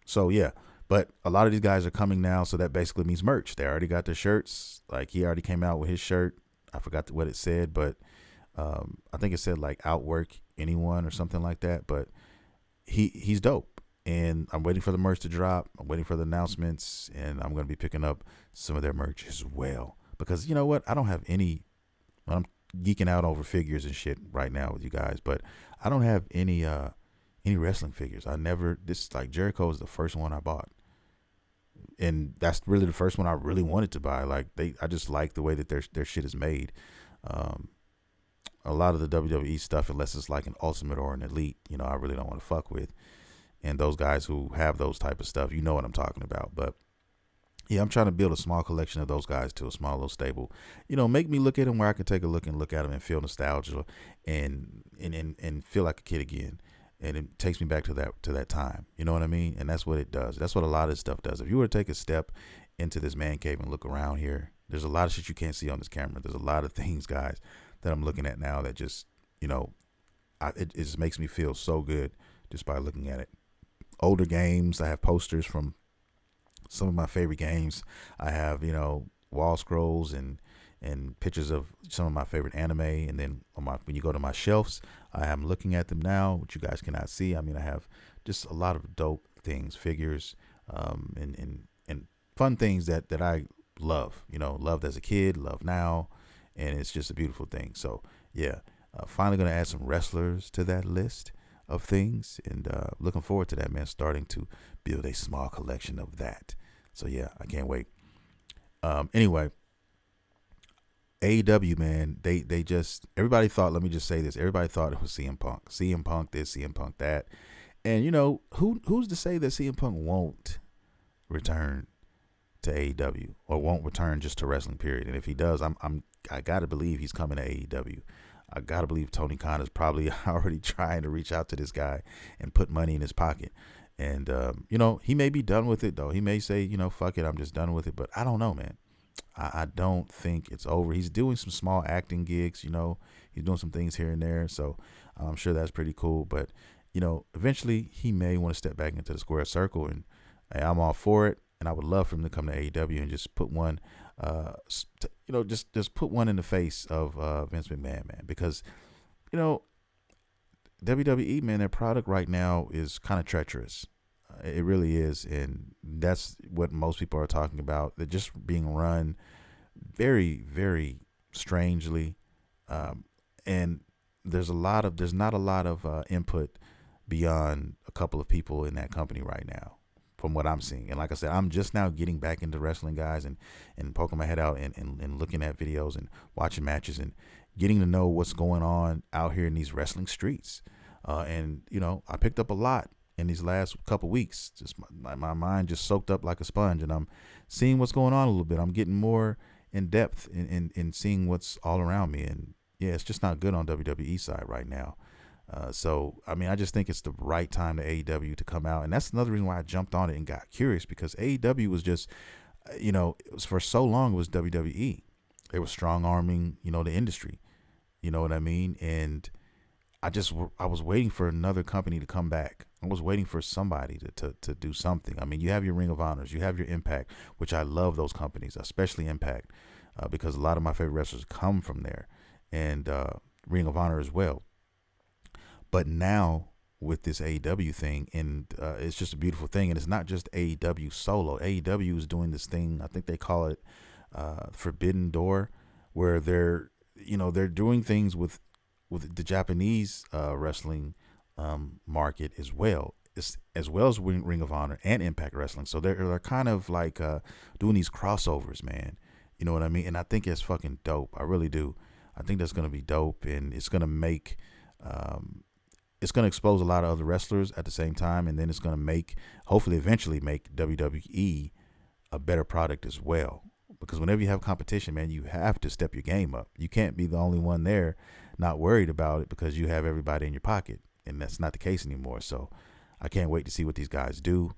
So yeah, But a lot of these guys are coming now, so that basically means merch. They already got their shirts. Like he already came out with his shirt. I forgot what it said, but I think it said like outwork anyone or something like that. But he's dope, and I'm waiting for the merch to drop. I'm waiting for the announcements, and I'm gonna be picking up some of their merch as well. Because you know what, I don't have any. I'm geeking out over figures and shit right now with you guys, but I don't have any wrestling figures. I never. This like Jericho is the first one I bought, and that's really the first one I really wanted to buy. Like I just like the way that their shit is made. Um, a lot of the WWE stuff, unless it's like an Ultimate or an Elite, I really don't want to fuck with. And those guys who have those type of stuff, you know what I'm talking about. But yeah, I'm trying to build a small collection of those guys to a small little stable. Make me look at them where I can take a look and look at them and feel nostalgia and feel like a kid again. And it takes me back to that time. You know what I mean? And that's what it does. That's what a lot of this stuff does. If you were to take a step into this man cave and look around here, there's a lot of shit you can't see on this camera. There's a lot of things, guys, that I'm looking at now that just, it just makes me feel so good just by looking at it. Older games, I have posters from some of my favorite games. I have, wall scrolls and pictures of some of my favorite anime. And then when you go to my shelves, I am looking at them now, which you guys cannot see. I mean, I have just a lot of dope things, figures, and fun things that I love, loved as a kid, love now. And it's just a beautiful thing. So yeah, finally going to add some wrestlers to that list of things, and looking forward to that, man, starting to build a small collection of that. So yeah, I can't wait. Anyway, AEW, man, they just, everybody thought, let me just say this, everybody thought it was CM Punk this, CM Punk that. And who's to say that CM Punk won't return to AEW or won't return just to wrestling, period. And if he does, I gotta believe he's coming to AEW. I gotta believe Tony Khan is probably already trying to reach out to this guy and put money in his pocket. And he may be done with it though. He may say, fuck it, I'm just done with it. But I don't know, man. I don't think it's over. He's doing some small acting gigs, he's doing some things here and there. So I'm sure that's pretty cool. But, eventually he may want to step back into the square circle, and I'm all for it. And I would love for him to come to AEW and just put one, just put one in the face of Vince McMahon, man. Because, WWE, man, their product right now is kind of treacherous. It really is. And that's what most people are talking about. They're just being run very, very strangely. And there's not a lot of input beyond a couple of people in that company right now, from what I'm seeing. And like I said, I'm just now getting back into wrestling, guys, and poking my head out and looking at videos and watching matches and getting to know what's going on out here in these wrestling streets. And I picked up a lot in these last couple weeks. Just my mind just soaked up like a sponge, and I'm seeing what's going on a little bit. I'm getting more in depth in seeing what's all around me. And yeah, it's just not good on WWE side right now. So, I mean, I just think it's the right time to AEW to come out. And that's another reason why I jumped on it and got curious, because AEW was just, it was for so long, it was WWE. They were strong arming, the industry. You know what I mean? And I was waiting for another company to come back. I was waiting for somebody to do something. I mean, you have your Ring of Honors, you have your Impact, which I love those companies, especially Impact, because a lot of my favorite wrestlers come from there, and Ring of Honor as well. But now with this AEW thing, and it's just a beautiful thing. And it's not just AEW solo. AEW is doing this thing, I think they call it Forbidden Door, where they're doing things with the Japanese wrestling market as well. As well as Ring of Honor and Impact Wrestling. So they're kind of like doing these crossovers, man. You know what I mean? And I think it's fucking dope. I really do. I think that's going to be dope, and it's going to make... it's going to expose a lot of other wrestlers at the same time, and then it's going to hopefully eventually make WWE a better product as well. Because whenever you have competition, man, you have to step your game up. You can't be the only one there not worried about it because you have everybody in your pocket, and that's not the case anymore. So I can't wait to see what these guys do,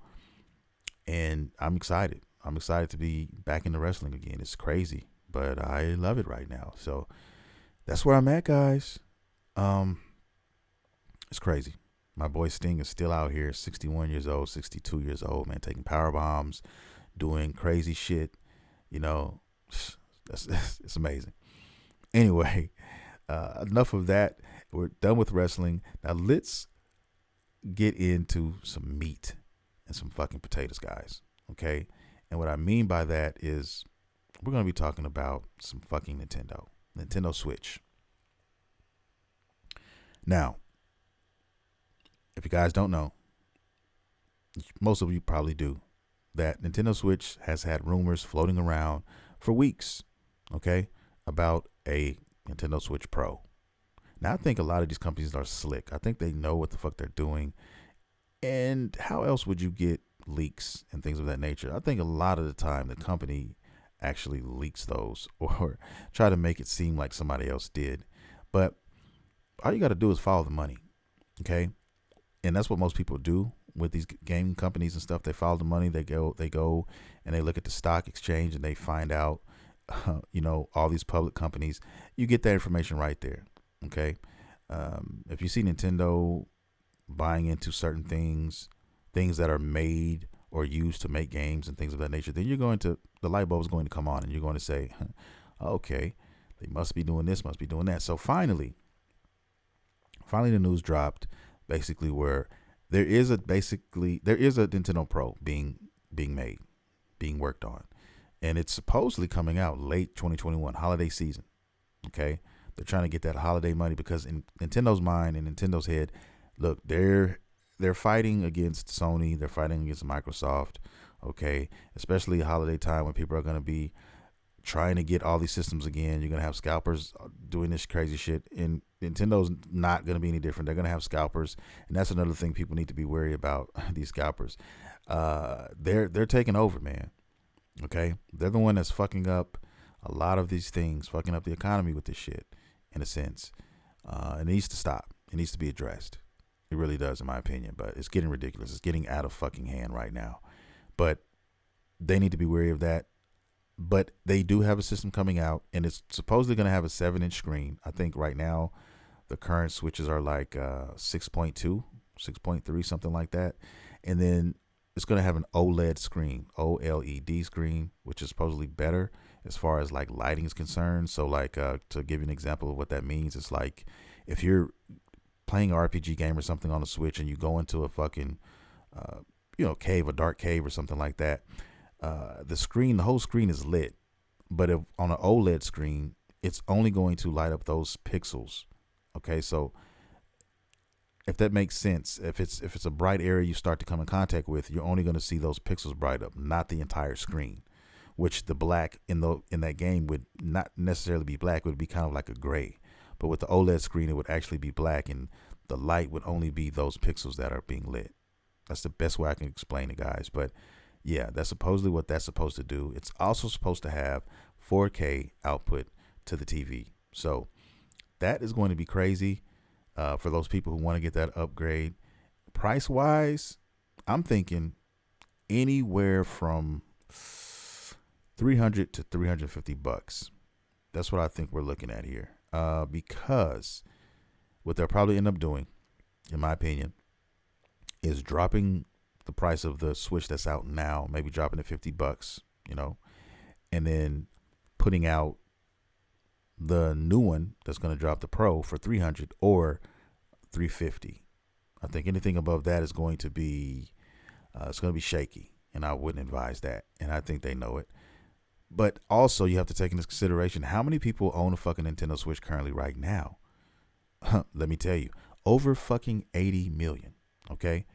and I'm excited. I'm excited to be back into wrestling again. It's crazy, but I love it right now. So that's where I'm at, guys. It's crazy. My boy Sting is still out here, 61 years old, 62 years old, man, taking power bombs, doing crazy shit. You know, it's amazing. Anyway, enough of that. We're done with wrestling. Now let's get into some meat and some fucking potatoes, guys. Okay? And what I mean by that is we're going to be talking about some fucking Nintendo Switch. Now, if you guys don't know, most of you probably do, that Nintendo Switch has had rumors floating around for weeks, okay, about a Nintendo Switch Pro. Now, I think a lot of these companies are slick. I think they know what the fuck they're doing. And how else would you get leaks and things of that nature? I think a lot of the time the company actually leaks those or try to make it seem like somebody else did. But all you got to do is follow the money, okay? And that's what most people do with these gaming companies and stuff. They follow the money. They go and they look at the stock exchange and they find out, all these public companies. You get that information right there, okay? If you see Nintendo buying into certain things that are made or used to make games and things of that nature, then the light bulb is going to come on and you're going to say, okay, they must be doing this, must be doing that. So finally the news dropped, basically where there is a Nintendo Pro being made, being worked on, and it's supposedly coming out late 2021, holiday season. Okay, they're trying to get that holiday money because in Nintendo's mind and Nintendo's head, look, they're fighting against Sony, they're fighting against Microsoft. Okay, especially holiday time when people are going to be trying to get all these systems again. You're going to have scalpers doing this crazy shit, and Nintendo's not going to be any different. They're going to have scalpers, and that's another thing people need to be wary about. These scalpers, they're taking over, man. Okay, they're the one that's fucking up a lot of these things, fucking up the economy with this shit, in a sense. It needs to stop. It needs to be addressed. It really does, in my opinion. But it's getting ridiculous. It's getting out of fucking hand right now. But they need to be wary of that. But they do have a system coming out, and it's supposedly going to have a 7-inch screen. I think right now the current Switches are like 6.2, 6.3, something like that. And then it's going to have an OLED screen, OLED screen, which is supposedly better as far as like lighting is concerned. So like to give you an example of what that means, it's like if you're playing an RPG game or something on a Switch and you go into a fucking cave, a dark cave or something like that, the whole screen is lit. But if on an OLED screen, it's only going to light up those pixels. Okay, so if that makes sense, if it's a bright area you start to come in contact with, you're only going to see those pixels bright up, not the entire screen. Which the black in that game would not necessarily be black; it would be kind of like a gray. But with the OLED screen, it would actually be black, and the light would only be those pixels that are being lit. That's the best way I can explain it, guys. But yeah, that's supposedly what that's supposed to do. It's also supposed to have 4K output to the TV. So that is going to be crazy for those people who want to get that upgrade. Price wise, I'm thinking anywhere from $300 to $350. That's what I think we're looking at here. Because what they'll probably end up doing, in my opinion, is dropping the price of the Switch that's out now, maybe dropping it $50, and then putting out the new one that's going to drop the Pro for $300 or $350. I think anything above that is going to be it's going to be shaky, and I wouldn't advise that. And I think they know it. But also, you have to take into consideration how many people own a fucking Nintendo Switch currently right now. Let me tell you, over fucking 80 million. Okay,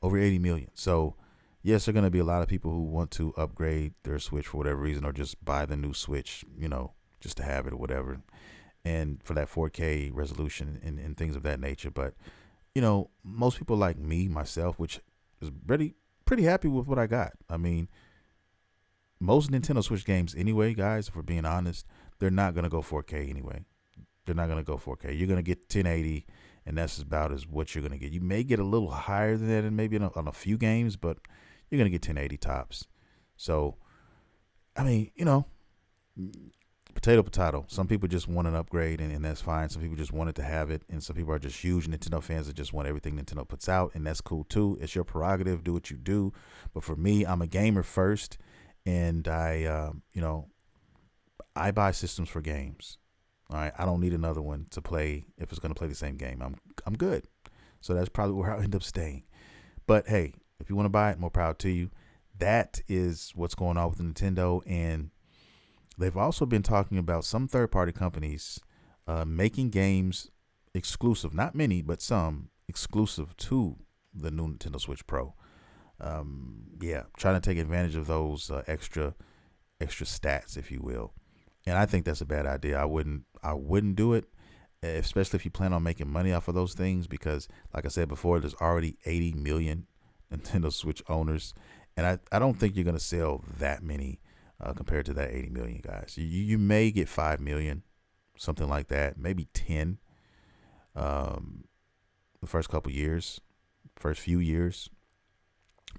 over 80 million. So yes, there are going to be a lot of people who want to upgrade their Switch for whatever reason, or just buy the new Switch, just to have it or whatever, and for that 4K resolution and things of that nature. But most people like me, myself, which is pretty happy with what I got. I mean, most Nintendo Switch games anyway, guys, if we're being honest, they're not going to go 4K anyway. They're not going to go 4K. You're going to get 1080, and that's about as what you're going to get. You may get a little higher than that and maybe on a few games, but you're going to get 1080 tops. So, I mean, potato. Some people just want an upgrade, and that's fine. Some people just wanted to have it, and some people are just huge Nintendo fans that just want everything Nintendo puts out, and that's cool too. It's your prerogative. Do what you do. But for me, I'm a gamer first, and I buy systems for games. All right, I don't need another one to play if it's going to play the same game. I'm good. So that's probably where I'll end up staying. But hey, if you want to buy it, more power to you. That is what's going on with Nintendo, and they've also been talking about some third-party companies making games exclusive, not many, but some exclusive to the new Nintendo Switch Pro. Trying to take advantage of those extra stats, if you will. And I think that's a bad idea. I wouldn't do it, especially if you plan on making money off of those things, because like I said before, there's already 80 million Nintendo Switch owners, and I don't think you're going to sell that many compared to that 80 million, guys. You may get 5 million, something like that, maybe 10 the first few years,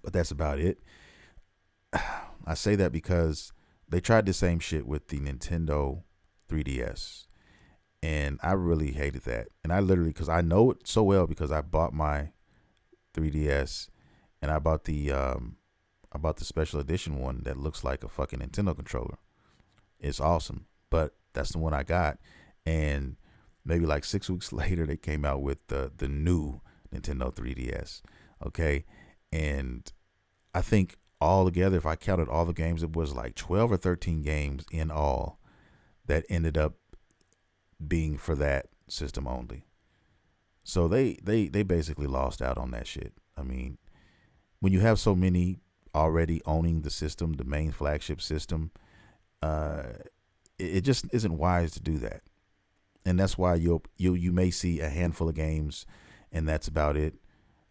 but that's about it. I say that because they tried the same shit with the Nintendo 3DS, and I really hated that. And I literally, because I know it so well, because I bought my 3DS, and I bought the special edition one that looks like a fucking Nintendo controller. It's awesome, but that's the one I got. And maybe like 6 weeks later, they came out with the new Nintendo 3DS. Okay, and I think all together, if I counted all the games, it was like 12 or 13 games in all that ended up being for that system only. So they basically lost out on that shit. I mean, when you have so many already owning the system, the main flagship system, it just isn't wise to do that. And that's why you may see a handful of games, and that's about it.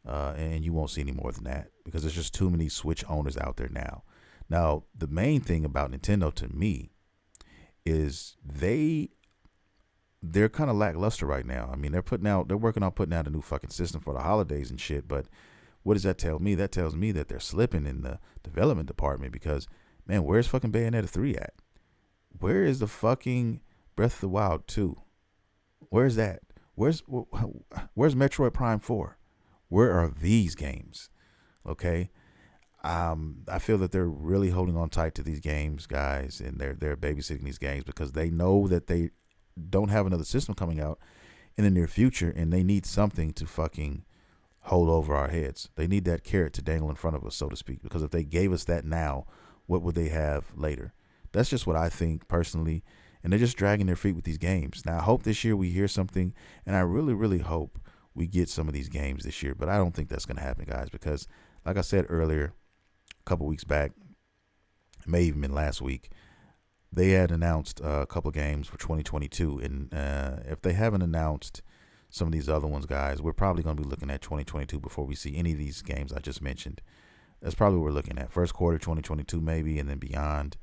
And you won't see any more than that, because there's just too many Switch owners out there now. Now, the main thing about Nintendo to me is they're kind of lackluster right now. I mean, they're working on putting out a new fucking system for the holidays and shit. But what does that tell me? That tells me that they're slipping in the development department, because, man, where's fucking Bayonetta 3 at? Where is the fucking Breath of the Wild 2? Where's that? Where's Metroid Prime 4? Where are these games? Okay. I feel that they're really holding on tight to these games, guys, and they're babysitting these games because they know that they don't have another system coming out in the near future, and they need something to fucking hold over our heads. They need that carrot to dangle in front of us, so to speak, because if they gave us that now, what would they have later? That's just what I think personally, and they're just dragging their feet with these games. Now, I hope this year we hear something, and I really, really hope we get some of these games this year, but I don't think that's going to happen, guys, because like I said earlier, a couple weeks back, it may even been last week, they had announced a couple of games for 2022, and if they haven't announced some of these other ones, guys, we're probably going to be looking at 2022 before we see any of these games I just mentioned. That's probably what we're looking at. First quarter 2022 maybe, and then beyond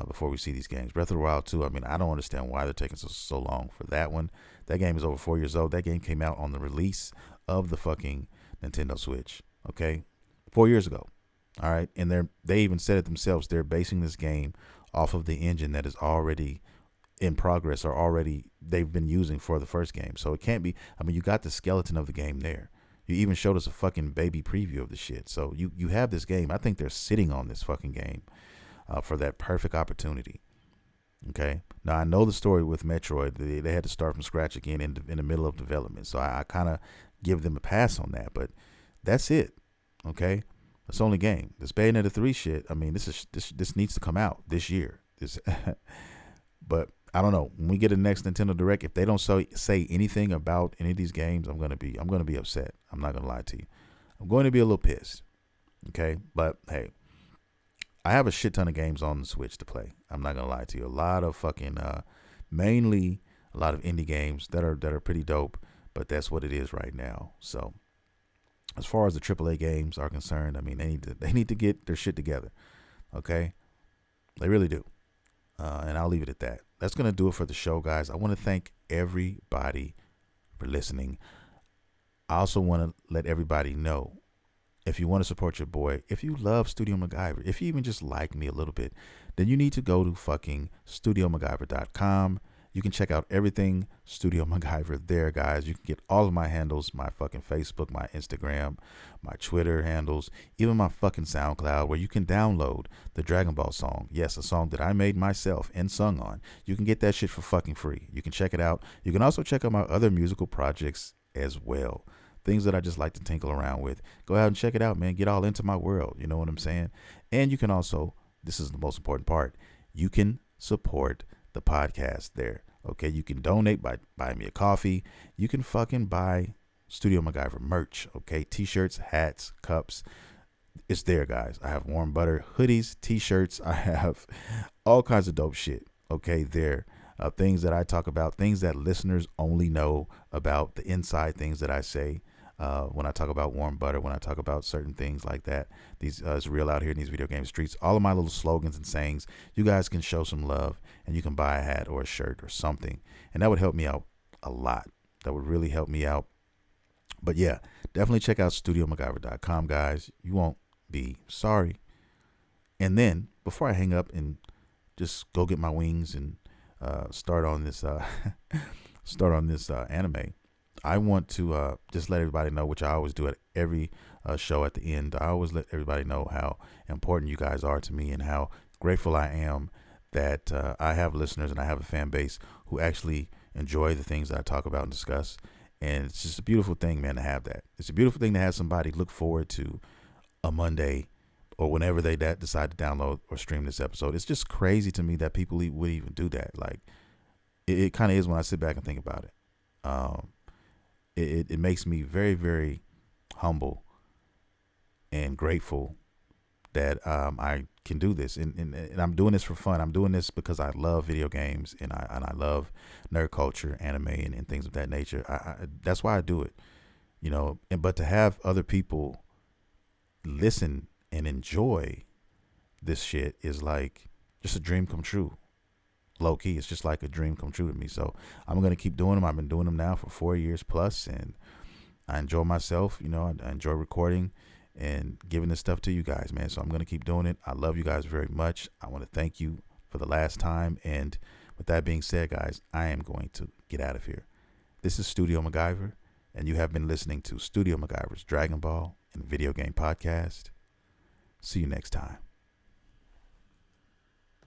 before we see these games. Breath of the Wild 2, I mean, I don't understand why they're taking so long for that one. That game is over 4 years old. That game came out on the release of the fucking Nintendo Switch, okay? 4 years ago, all right? And they even said it themselves. They're basing this game off of the engine that is already in progress, or already they've been using for the first game. So it can't be, I mean, you got the skeleton of the game there. You even showed us a fucking baby preview of the shit. So you have this game. I think they're sitting on this fucking game for that perfect opportunity. Okay. Now, I know the story with Metroid. They had to start from scratch again in the middle of development. So I kind of give them a pass on that. But that's it. Okay. That's the only game. This Bayonetta 3 shit, I mean, this needs to come out this year. But I don't know. When we get a next Nintendo Direct, if they don't say anything about any of these games, I'm gonna be upset. I'm not gonna lie to you. I'm going to be a little pissed. Okay. But hey, I have a shit ton of games on the Switch to play. I'm not gonna lie to you. A lot of fucking, mainly a lot of indie games that are pretty dope. But that's what it is right now. So, as far as the AAA games are concerned, I mean, they need to get their shit together. Okay, they really do. And I'll leave it at that. That's gonna do it for the show, guys. I want to thank everybody for listening. I also want to let everybody know if you want to support your boy, if you love Studio MacGyver, if you even just like me a little bit, then you need to go to fucking studiomacgyver.com. You can check out everything Studio MacGyver there, guys. You can get all of my handles, my fucking Facebook, my Instagram, my Twitter handles, even my fucking SoundCloud, where you can download the Dragon Ball song. Yes, a song that I made myself and sung on. You can get that shit for fucking free. You can check it out. You can also check out my other musical projects as well. Things that I just like to tinkle around with. Go out and check it out, man. Get all into my world. You know what I'm saying? And you can also, this is the most important part, you can support the podcast there. Okay, you can donate by buying me a coffee. You can fucking buy Studio MacGyver merch. Okay, t-shirts, hats, cups. It's there, guys. I have warm butter hoodies, t-shirts. I have all kinds of dope shit. Okay, there. Things that I talk about, things that listeners only know about, the inside things that I say. When I talk about warm butter, when I talk about certain things like that, these it's real out here in these video game streets. All of my little slogans and sayings, you guys can show some love, and you can buy a hat or a shirt or something, and that would help me out a lot. That would really help me out. But yeah, definitely check out studiomacgyver.com, guys. You won't be sorry. And then before I hang up and just go get my wings and start on this anime, I want to just let everybody know, which I always do at every show at the end. I always let everybody know how important you guys are to me and how grateful I am that I have listeners and I have a fan base who actually enjoy the things that I talk about and discuss. And it's just a beautiful thing, man, to have that. It's a beautiful thing to have somebody look forward to a Monday or whenever they decide to download or stream this episode. It's just crazy to me that people would even do that. Like, it kind of is when I sit back and think about it. It makes me very, very humble and grateful that I can do this, and I'm doing this for fun. I'm doing this because I love video games and I love nerd culture, anime, and things of that nature. That's why I do it, you know. But to have other people listen and enjoy this shit is like just a dream come true. Low key, it's just like a dream come true to me. So I'm gonna keep doing them. I've been doing them now for 4 years plus, and I enjoy myself. You know, I enjoy recording and giving this stuff to you guys, man. So I'm gonna keep doing it. I love you guys very much. I want to thank you for the last time. And with that being said, guys, I am going to get out of here. This is Studio MacGyver, and you have been listening to Studio MacGyver's Dragon Ball and Video Game Podcast. See you next time.